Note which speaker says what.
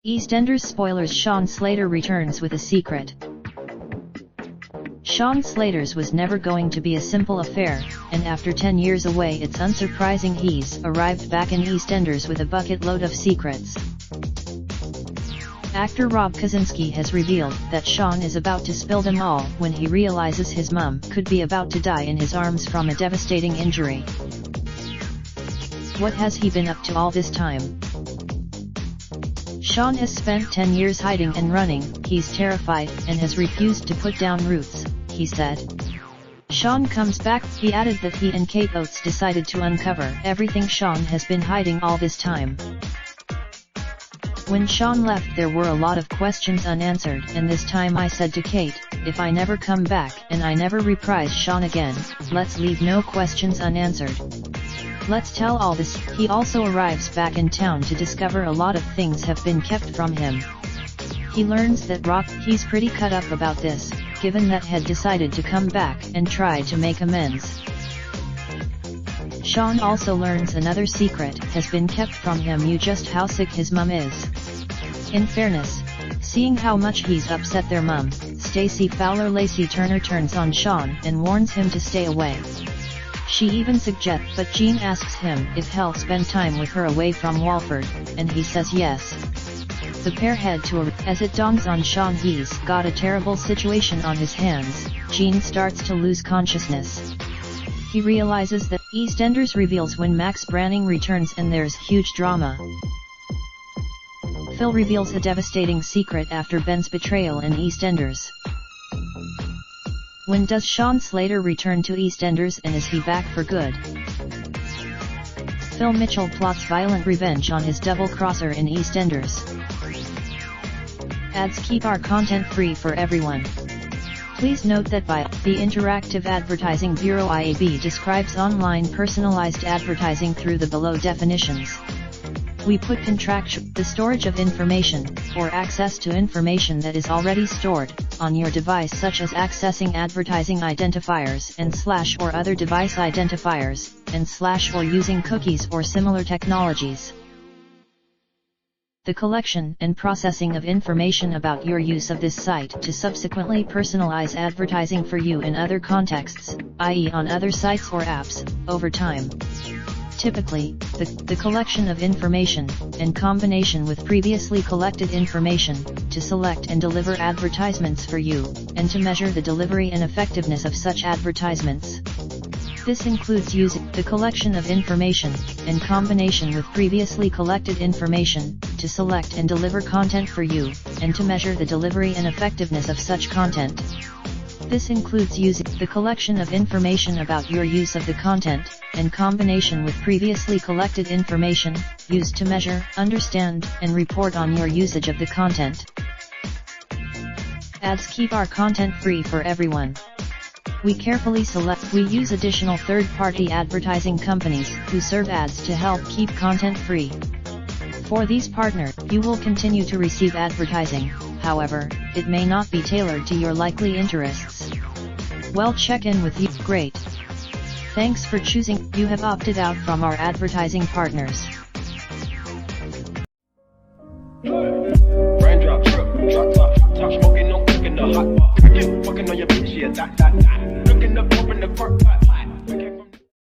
Speaker 1: EastEnders spoilers: Sean Slater returns with a secret. Sean Slater's was never going to be a simple affair, and after 10 years away it's unsurprising he's arrived back in EastEnders with a bucket load of secrets. Actor Rob Kaczynski has revealed that Sean is about to spill them all when he realizes his mum could be about to die in his arms from a devastating injury. What has he been up to all this time? Sean has spent 10 years hiding and running. He's terrified and has refused to put down roots, he said. Sean comes back. He added that he and Kate Oates decided to uncover everything Sean has been hiding all this time. When Sean left, there were a lot of questions unanswered, and this time I said to Kate, if I never come back and I never reprise Sean again, let's leave no questions unanswered. Let's tell all this. He also arrives back in town to discover a lot of things have been kept from him. He learns that he's pretty cut up about this, given that had decided to come back and try to make amends. Sean also learns another secret has been kept from him, just how sick his mum is. In fairness, seeing how much he's upset their mum, Stacey Fowler Lacey Turner turns on Sean and warns him to stay away. She even suggests, but Jean asks him if he'll spend time with her away from Walford, and he says yes. The pair head to as it dawns on Sean he's got a terrible situation on his hands. Jean starts to lose consciousness. He realizes that EastEnders reveals when Max Branning returns and there's huge drama. Phil reveals a devastating secret after Ben's betrayal in EastEnders. When does Sean Slater return to EastEnders, and is he back for good? Phil Mitchell plots violent revenge on his double-crosser in EastEnders. Ads keep our content free for everyone. Please note that the Interactive Advertising Bureau IAB describes online personalized advertising through the below definitions. We put the storage of information, or access to information that is already stored, on your device, such as accessing advertising identifiers and / or other device identifiers, and / or using cookies or similar technologies. The collection and processing of information about your use of this site to subsequently personalize advertising for you in other contexts, i.e. on other sites or apps, over time. Typically, the collection of information, in combination with previously collected information, to select and deliver advertisements for you, and to measure the delivery and effectiveness of such advertisements. This includes using the collection of information, in combination with previously collected information, to select and deliver content for you, and to measure the delivery and effectiveness of such content. This includes using the collection of information about your use of the content, in combination with previously collected information, used to measure, understand, and report on your usage of the content. Ads keep our content free for everyone. We carefully we use additional third-party advertising companies who serve ads to help keep content free. For these partners, you will continue to receive advertising, however, it may not be tailored to your likely interests. Well, check in with you. Great. Thanks for choosing. You have opted out from our advertising partners.
Speaker 2: Raindrop, drop top, smoking, no cooking the hot pot. Fucking on your bitch, yeah, that. Looking up, open the park.